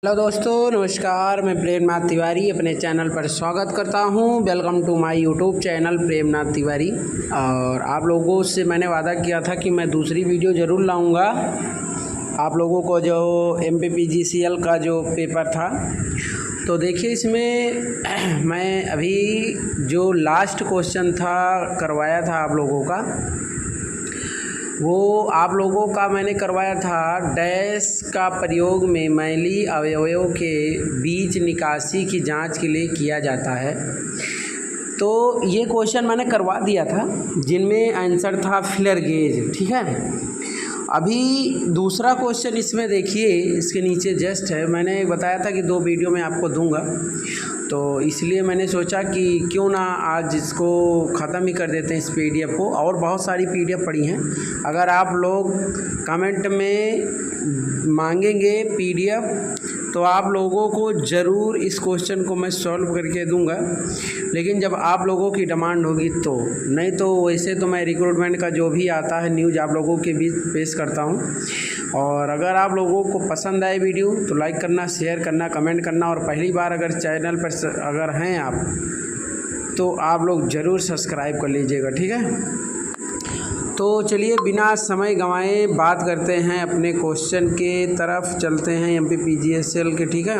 Hello दोस्तों, नमस्कार। मैं प्रेमनाथ तिवारी अपने चैनल पर स्वागत करता हूं। Welcome to my YouTube channel Premnath Tiwari. और आप लोगों से मैंने वादा किया था कि मैं दूसरी वीडियो ज़रूर लाऊंगा आप लोगों को, जो MPPGCL का जो पेपर था। तो देखिए, इसमें मैं अभी जो लास्ट क्वेश्चन था करवाया था आप लोगों का, वो आप लोगों का मैंने करवाया था डैश का प्रयोग में मैली अवयवों के बीच निकासी की जांच के लिए किया जाता है। तो ये क्वेश्चन मैंने करवा दिया था, जिनमें आंसर था फिलर गेज। ठीक है, अभी दूसरा क्वेश्चन इसमें देखिए, इसके नीचे जस्ट है। मैंने बताया था कि 2 वीडियो में आपको दूंगा, तो इसलिए मैंने सोचा कि क्यों ना आज इसको ख़त्म ही कर देते हैं, इस PDF को। और बहुत सारी PDF पड़ी हैं। अगर आप लोग कमेंट में मांगेंगे PDF, तो आप लोगों को ज़रूर इस क्वेश्चन को मैं सॉल्व करके दूंगा, लेकिन जब आप लोगों की डिमांड होगी तो। नहीं तो वैसे तो मैं रिक्रूटमेंट का जो भी आता है न्यूज़ आप लोगों के बीच पेश करता हूं। और अगर आप लोगों को पसंद आए वीडियो तो लाइक करना, शेयर करना, कमेंट करना। और पहली बार अगर चैनल पर अगर हैं आप, तो आप लोग ज़रूर सब्सक्राइब कर लीजिएगा। ठीक है, तो चलिए बिना समय गंवाए बात करते हैं, अपने क्वेश्चन के तरफ चलते हैं MPPGCL के। ठीक है,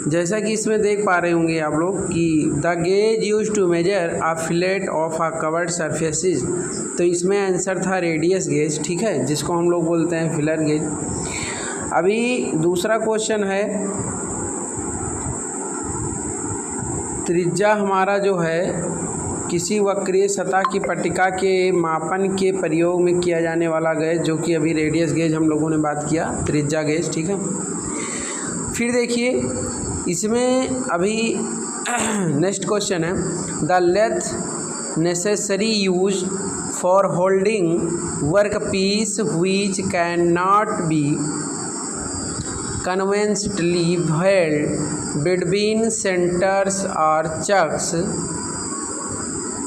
जैसा कि इसमें देख पा रहे होंगे आप लोग कि the gauge use to measure a fillet of a covered surfaces. तो इसमें आंसर था रेडियस गेज। ठीक है, जिसको हम लोग बोलते हैं फिलर गेज। अभी दूसरा क्वेश्चन है, त्रिज्या हमारा जो है किसी वक्रीय सतह की पट्टिका के मापन के प्रयोग में किया जाने वाला गेज, जो कि अभी रेडियस गेज हम लोगों ने बात किया, त्रिज्या गेज। ठीक है, फिर देखिए इसमें अभी नेक्स्ट क्वेश्चन है, the length necessary use for holding work piece which can not be conveniently held between centers or chucks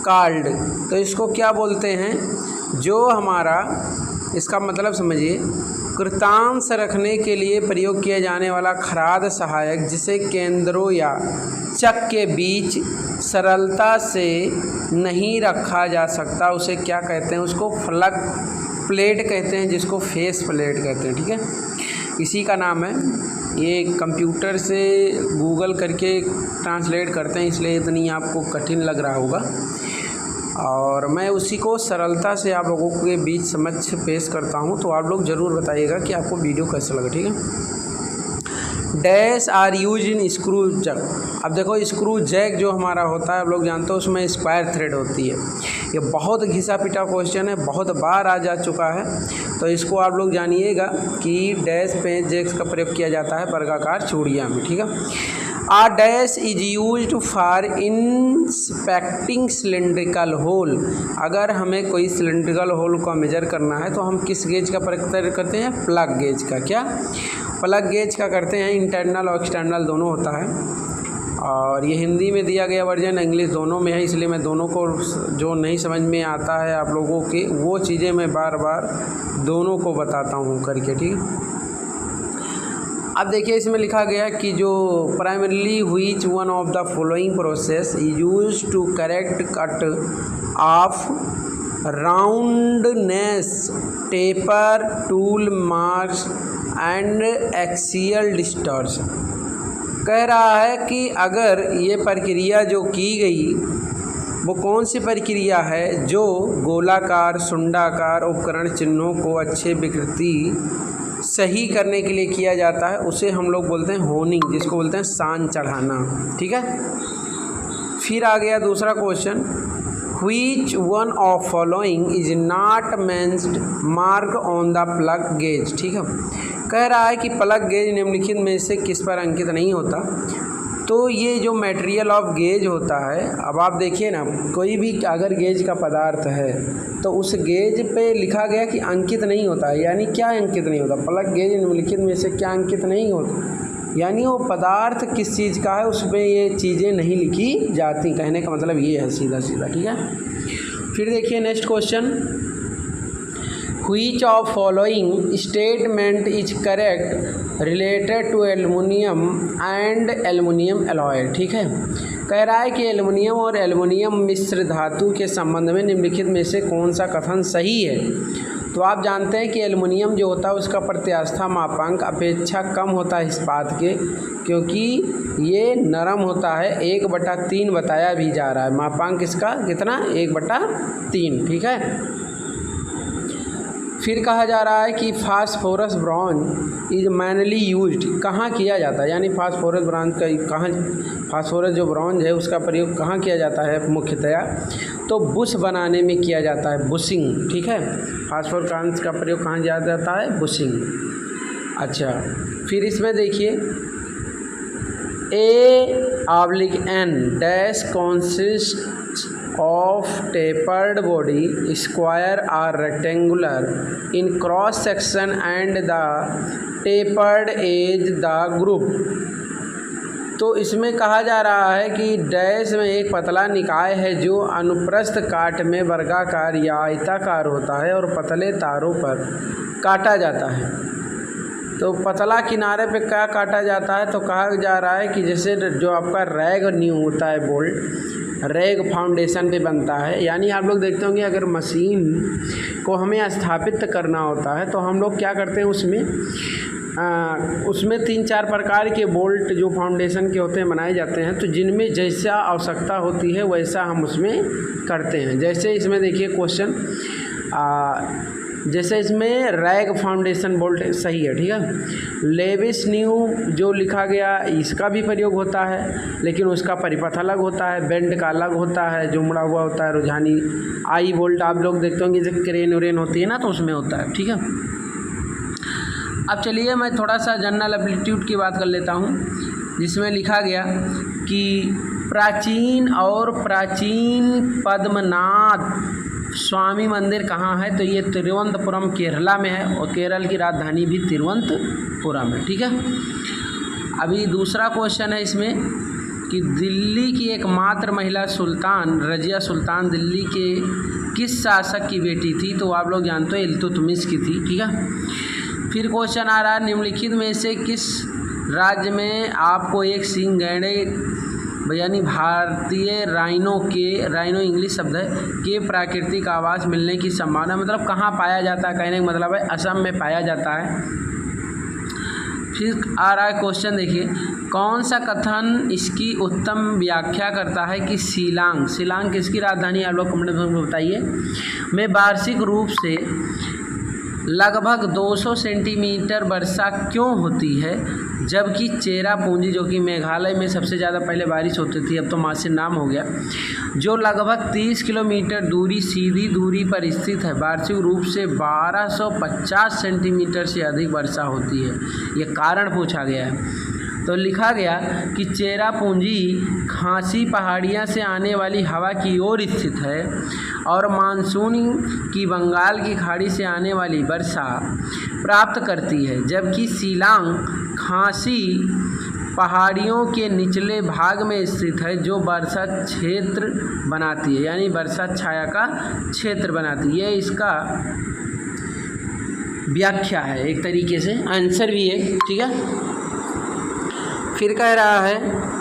called। तो इसको क्या बोलते हैं? जो हमारा, इसका मतलब समझिए, कृतांश रखने के लिए प्रयोग किया जाने वाला खराद सहायक, जिसे केंद्रों या चक के बीच सरलता से नहीं रखा जा सकता, उसे क्या कहते हैं? उसको फ्लग प्लेट कहते हैं, जिसको फेस प्लेट कहते हैं। ठीक है, इसी का नाम है। ये कंप्यूटर से गूगल करके ट्रांसलेट करते हैं, इसलिए इतनी आपको कठिन लग रहा होगा। और मैं उसी को सरलता से आप लोगों के बीच समझ पेश करता हूं, तो आप लोग ज़रूर बताइएगा कि आपको वीडियो कैसा लगा। ठीक है, dash are use in screw jack. अब देखो, स्क्रू जैक जो हमारा होता है, आप लोग जानते हो, उसमें स्क्वायर थ्रेड होती है। ये बहुत घिसा पिटा क्वेश्चन है, बहुत बार आ जा चुका है। तो इसको आप लोग जानिएगा कि डैश पे जैक्स का प्रयोग किया जाता है वर्गाकार चूड़ियाँ में। ठीक है, a dash is used for inspecting cylindrical hole. अगर हमें कोई सिलेंड्रिकल होल को मेजर करना है तो हम किस गेज का प्रयोग करते हैं? प्लग गेज का। क्या? प्लग गेज का करते हैं। इंटरनल और एक्सटर्नल दोनों होता है। और ये हिंदी में दिया गया वर्जन, इंग्लिश दोनों में है, इसलिए मैं दोनों को, जो नहीं समझ में आता है आप लोगों के, वो चीज़ें मैं बार बार दोनों को बताता हूँ करके। ठीक है, अब देखिए इसमें लिखा गया कि जो primarily which one of the following process use to correct cut off roundness taper tool marks and axial distortion. कह रहा है कि अगर ये प्रक्रिया जो की गई, वो कौन सी प्रक्रिया है जो गोलाकार सुंडाकार उपकरण चिन्हों को अच्छे विकृति सही करने के लिए किया जाता है, उसे हम लोग बोलते हैं होनिंग, जिसको बोलते हैं सान चढ़ाना। ठीक है, फिर आ गया दूसरा question, which one of following is not मेंस्ड mark on the plug gauge. ठीक है, कह रहा है कि प्लग गेज निम्नलिखित में से किस पर अंकित नहीं होता। तो ये जो मटेरियल ऑफ गेज होता है, अब आप देखिए ना, कोई भी अगर गेज का पदार्थ है तो उस गेज पे लिखा गया कि अंकित नहीं होता है, यानी क्या अंकित नहीं होता? प्लग गेज निम्नलिखित में से क्या अंकित नहीं होता, यानी वो पदार्थ किस चीज़ का है, उसमें ये चीज़ें नहीं लिखी जाती। कहने का मतलब ये है सीधा सीधा। ठीक है, फिर देखिए next question, which of following statement is correct related to aluminium and aluminium alloy. ठीक है, कह रहा है कि एल्युमिनियम और एल्युमिनियम मिश्र धातु के संबंध में निम्नलिखित में से कौन सा कथन सही है। तो आप जानते हैं कि एल्युमिनियम जो होता है उसका प्रत्यास्था मापांक अपेक्षा कम होता है इस्पात के, क्योंकि ये नरम होता है। 1/3 बताया भी जा रहा है मापांक इसका, कितना 1/3। ठीक है, फिर कहा जा रहा है कि phosphorus bronze is mainly used, कहाँ किया जाता है, यानी फास्फोरस ब्रॉन्ज का कहाँ, फास्फोरस जो ब्रॉन्ज है उसका प्रयोग कहाँ किया जाता है मुख्यतया, तो बुश बनाने में किया जाता है, बुशिंग। ठीक है, फास्फोरस ब्रॉन्ज का प्रयोग कहाँ किया जाता है, बुशिंग। अच्छा, फिर इसमें देखिए A/N dash consist of tapered body, square or rectangular in cross section and the tapered edge the group। तो इसमें कहा जा रहा है कि डैश में एक पतला निकाय है जो अनुप्रस्थ काट में वर्गाकार या आयताकार होता है और पतले तारों पर काटा जाता है। तो पतला किनारे पे क्या काटा जाता है, तो कहा जा रहा है कि जैसे जो आपका रैग न्यू होता है, बोल्ट रैग फाउंडेशन पे बनता है। यानी आप लोग देखते होंगे अगर मशीन को हमें स्थापित करना होता है तो हम लोग क्या करते हैं, उसमें 3-4 प्रकार के बोल्ट जो फाउंडेशन के होते हैं बनाए जाते हैं। तो जिनमें जैसा आवश्यकता होती है वैसा हम उसमें करते हैं। जैसे इसमें देखिए क्वेश्चन, जैसे इसमें रैग फाउंडेशन बोल्ट सही है। ठीक है, लेविस न्यू जो लिखा गया इसका भी प्रयोग होता है, लेकिन उसका परिपथ अलग होता है, बेंड का अलग होता है, जो मुड़ा हुआ होता है। रुझानी आई बोल्ट आप लोग देखते होंगे जैसे क्रेन व्रेन होती है ना, तो उसमें होता है। ठीक है, अब चलिए मैं थोड़ा सा जनरल एप्टीट्यूड की बात कर लेता हूँ, जिसमें लिखा गया कि प्राचीन पद्मनाथ स्वामी मंदिर कहाँ है, तो ये तिरुवनंतपुरम केरला में है और केरल की राजधानी भी तिरुवनंतपुरम है। ठीक है, अभी दूसरा क्वेश्चन है इसमें कि दिल्ली की एकमात्र महिला सुल्तान रजिया सुल्तान दिल्ली के किस शासक की बेटी थी, तो आप लोग जानते हो इल्तुतमिश की थी। ठीक है, फिर क्वेश्चन आ रहा है निम्नलिखित में से किस राज्य में आपको एक सींग गैंडे यानी भारतीय राइनो इंग्लिश शब्द है के प्राकृतिक आवास मिलने की संभावना, मतलब कहाँ पाया जाता है, कहने का मतलब है असम में पाया जाता है। फिर आ रहा है क्वेश्चन देखिए, कौन सा कथन इसकी उत्तम व्याख्या करता है कि शिलांग किसकी राजधानी, आप लोग कमेंट में बताइए, में वार्षिक रूप से लगभग 200 सेंटीमीटर वर्षा क्यों होती है, जबकि चेरापूंजी जो कि मेघालय में सबसे ज़्यादा पहले बारिश होती थी, अब तो मासिक नाम हो गया, जो लगभग 30 किलोमीटर दूरी सीधी दूरी पर स्थित है, वार्षिक रूप से 1250 सेंटीमीटर से अधिक वर्षा होती है। ये कारण पूछा गया है। तो लिखा गया कि चेरापूंजी खासी पहाड़ियाँ से आने वाली हवा की ओर स्थित है और मानसून की बंगाल की खाड़ी से आने वाली वर्षा प्राप्त करती है, जबकि शिलांग खासी पहाड़ियों के निचले भाग में स्थित है जो वर्षा क्षेत्र बनाती है, यानी वर्षा छाया का क्षेत्र बनाती है। ये इसका व्याख्या है, एक तरीके से आंसर भी है। ठीक है, फिर कह रहा है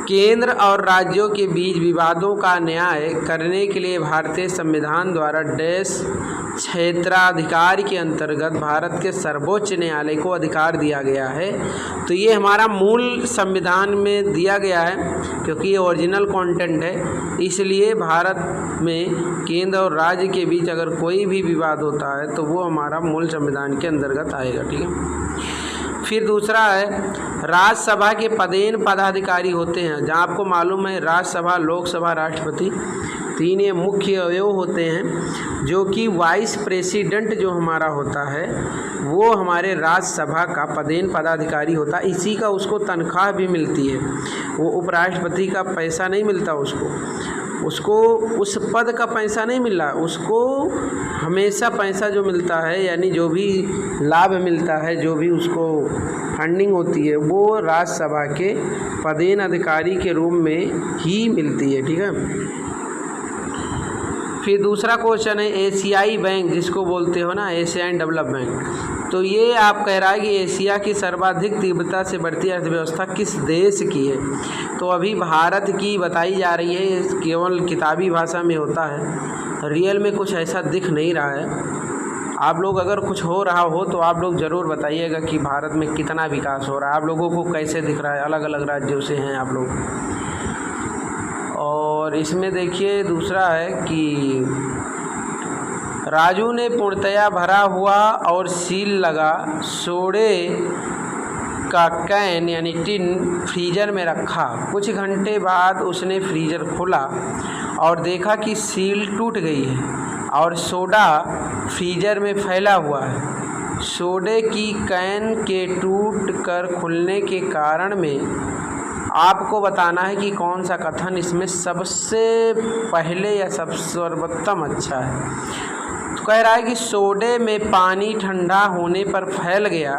केंद्र और राज्यों के बीच विवादों का न्याय करने के लिए भारतीय संविधान द्वारा डैश क्षेत्राधिकार के अंतर्गत भारत के सर्वोच्च न्यायालय को अधिकार दिया गया है। तो ये हमारा मूल संविधान में दिया गया है, क्योंकि ये ओरिजिनल कंटेंट है, इसलिए भारत में केंद्र और राज्य के बीच अगर कोई भी विवाद होता है तो वो हमारा मूल संविधान के अंतर्गत आएगा। ठीक है, फिर दूसरा है राज्यसभा के पदेन पदाधिकारी होते हैं, जहाँ आपको मालूम है राज्यसभा, लोकसभा, राष्ट्रपति, 3 ये मुख्य अवयव होते हैं, जो कि वाइस प्रेसिडेंट जो हमारा होता है वो हमारे राज्यसभा का पदेन पदाधिकारी होता है। इसी का उसको तनख्वाह भी मिलती है, वो उपराष्ट्रपति का पैसा नहीं मिलता उसको उस पद का पैसा नहीं मिल रहा, उसको हमेशा पैसा जो मिलता है, यानी जो भी लाभ मिलता है, जो भी उसको फंडिंग होती है, वो राज्यसभा के पदेन अधिकारी के रूप में ही मिलती है। ठीक है, फिर दूसरा क्वेश्चन है एशियाई बैंक, जिसको बोलते हो ना एशियाई डेवलपमेंट, तो ये आप कह रहा है कि एशिया की सर्वाधिक तीव्रता से बढ़ती अर्थव्यवस्था किस देश की है। तो अभी भारत की बताई जा रही है, केवल किताबी भाषा में होता है, रियल में कुछ ऐसा दिख नहीं रहा है। आप लोग अगर कुछ हो रहा हो तो आप लोग ज़रूर बताइएगा कि भारत में कितना विकास हो रहा है, आप लोगों को कैसे दिख रहा है, अलग अलग राज्यों से हैं आप लोग। और इसमें देखिए दूसरा है कि राजू ने पूर्णतया भरा हुआ और सील लगा सोडे का कैन यानी टिन फ्रीजर में रखा। कुछ घंटे बाद उसने फ्रीजर खोला और देखा कि सील टूट गई है और सोडा फ्रीजर में फैला हुआ है। सोडे की कैन के टूट कर खुलने के कारण में आपको बताना है कि कौन सा कथन इसमें सबसे पहले या सबसे सर्वोत्तम अच्छा है। तो कह रहा है कि सोडे में पानी ठंडा होने पर फैल गया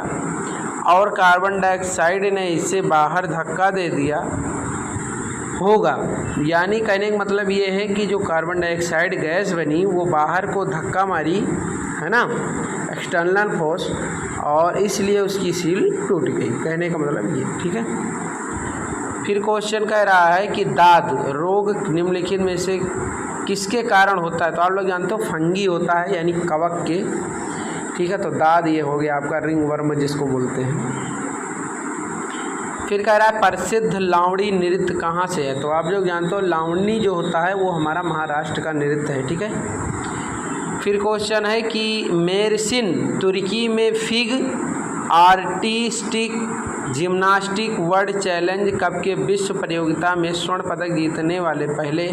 और कार्बन डाइऑक्साइड ने इसे बाहर धक्का दे दिया होगा। यानी कहने का मतलब ये है कि जो कार्बन डाइऑक्साइड गैस बनी वो बाहर को धक्का मारी है ना, एक्सटर्नल फोर्स, और इसलिए उसकी सील टूट गई। कहने का मतलब ये, ठीक है। फिर क्वेश्चन कह रहा है कि दाद रोग निम्नलिखित में से किसके कारण होता है। तो आप लोग जानते हो फंगी होता है यानी कवक के, ठीक है। तो दाद ये हो गया आपका रिंग वर्म जिसको बोलते हैं। फिर कह रहा है प्रसिद्ध लावणी नृत्य कहाँ से है। तो आप लोग जानते हो लावणी जो होता है वो हमारा महाराष्ट्र का नृत्य है, ठीक है। फिर क्वेश्चन है कि मेरसिन तुर्की में fig artistic gymnastic world challenge cup के विश्व प्रतियोगिता में स्वर्ण पदक जीतने वाले पहले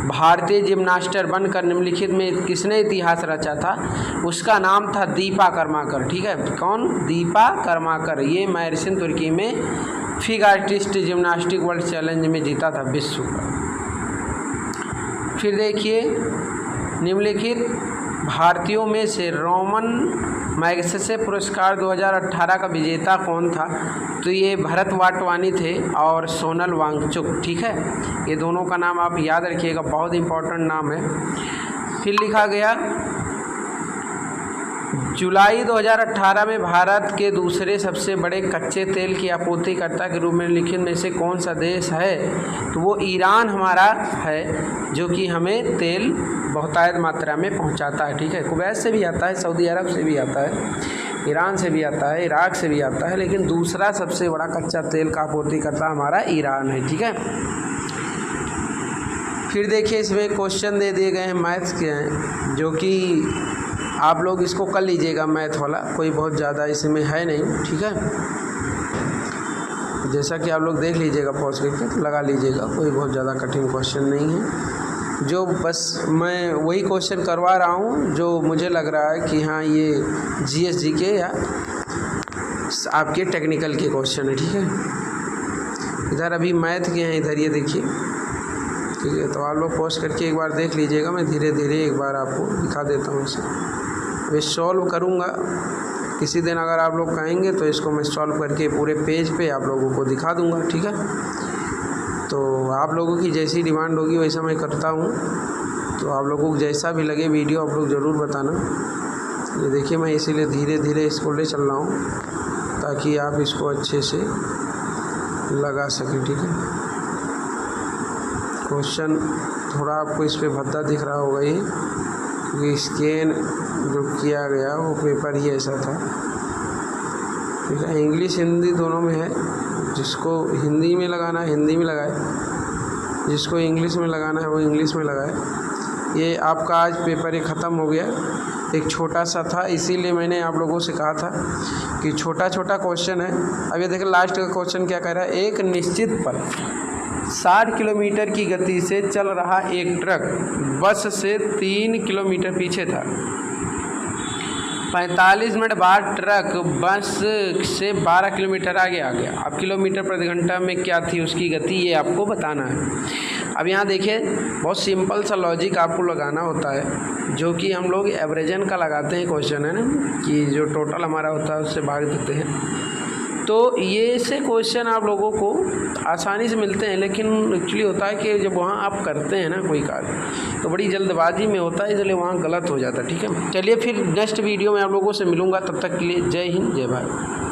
भारतीय जिम्नास्टर बनकर निम्नलिखित में किसने इतिहास रचा था। उसका नाम था दीपा कर्माकर, ठीक है। कौन? दीपा कर्माकर। ये मेरसिन तुर्की में fig artist gymnastic world challenge में जीता था विश्व का। फिर देखिए निम्नलिखित भारतीयों में से रोमन मैग्सेसे पुरस्कार 2018 का विजेता कौन था। तो ये भरत वाटवानी थे और सोनल वांगचुक, ठीक है। ये दोनों का नाम आप याद रखिएगा, बहुत इंपॉर्टेंट नाम है। फिर लिखा गया जुलाई 2018 में भारत के दूसरे सबसे बड़े कच्चे तेल की आपूर्तिकर्ता के रूप में निम्नलिखित में से कौन सा देश है। तो वो ईरान हमारा है, जो कि हमें तेल बहुतायत मात्रा में पहुंचाता है, ठीक है। कुवैत से भी आता है, सऊदी अरब से भी आता है, ईरान से भी आता है, इराक से भी आता है, लेकिन दूसरा सबसे बड़ा कच्चा तेल का आपूर्तिकर्ता हमारा ईरान है, ठीक है। फिर देखिए इसमें क्वेश्चन दे दिए गए हैं मैथ्स के हैं, जो कि आप लोग इसको कर लीजिएगा मैथ वाला, कोई बहुत ज़्यादा इसमें है नहीं, ठीक है। जैसा कि आप लोग देख लीजिएगा पॉज करके लगा लीजिएगा, कोई बहुत ज़्यादा कठिन क्वेश्चन नहीं है। जो बस मैं वही क्वेश्चन करवा रहा हूँ जो मुझे लग रहा है कि हाँ ये जीएसजी के या आपके टेक्निकल के क्वेश्चन है, ठीक है। इधर अभी मैथ के हैं, इधर ये देखिए, ठीक है। तो आप लोग पॉज करके एक बार देख लीजिएगा, मैं धीरे धीरे एक बार आपको दिखा देता हूँ इसे। मैं सॉल्व करूँगा किसी दिन, अगर आप लोग कहेंगे तो इसको मैं सॉल्व करके पूरे पेज पे आप लोगों को दिखा दूँगा, ठीक है। तो आप लोगों की जैसी डिमांड होगी वैसा मैं करता हूँ। तो आप लोगों को जैसा भी लगे वीडियो आप लोग ज़रूर बताना। ये देखिए मैं इसीलिए धीरे धीरे इसको ले चल रहा हूँ ताकि आप इसको अच्छे से लगा सकें, ठीक है। क्वेश्चन थोड़ा आपको इस पर भद्दा दिख रहा होगा ये, क्योंकि स्कैन जो किया गया वो पेपर ही ऐसा था, ठीक है। इंग्लिश हिंदी दोनों में है, जिसको हिंदी में लगाना है हिंदी में लगाए, जिसको इंग्लिश में लगाना है वो इंग्लिश में लगाए। ये आपका आज पेपर एक ख़त्म हो गया, एक छोटा सा था, इसीलिए मैंने आप लोगों से कहा था कि छोटा छोटा क्वेश्चन है। अब ये देखिए लास्ट का क्वेश्चन क्या कह रहा है। एक निश्चित पर 60 किलोमीटर की गति से चल रहा एक ट्रक बस से 3 किलोमीटर पीछे था। 45 मिनट बाद ट्रक बस से 12 किलोमीटर आगे आ गया। अब किलोमीटर प्रति घंटा में क्या थी उसकी गति, ये आपको बताना है। अब यहाँ देखिए बहुत सिंपल सा लॉजिक आपको लगाना होता है, जो कि हम लोग एवरेजन का लगाते हैं क्वेश्चन, है ना, कि जो टोटल हमारा होता है उससे भाग देते हैं। तो ये से क्वेश्चन आप लोगों को आसानी से मिलते हैं, लेकिन एक्चुअली होता है कि जब वहाँ आप करते हैं ना कोई कार्य, तो बड़ी जल्दबाजी में होता है, इसलिए वहाँ गलत हो जाता है। ठीक है, चलिए फिर नेक्स्ट वीडियो में आप लोगों से मिलूँगा, तब तक के लिए जय हिंद जय भारत।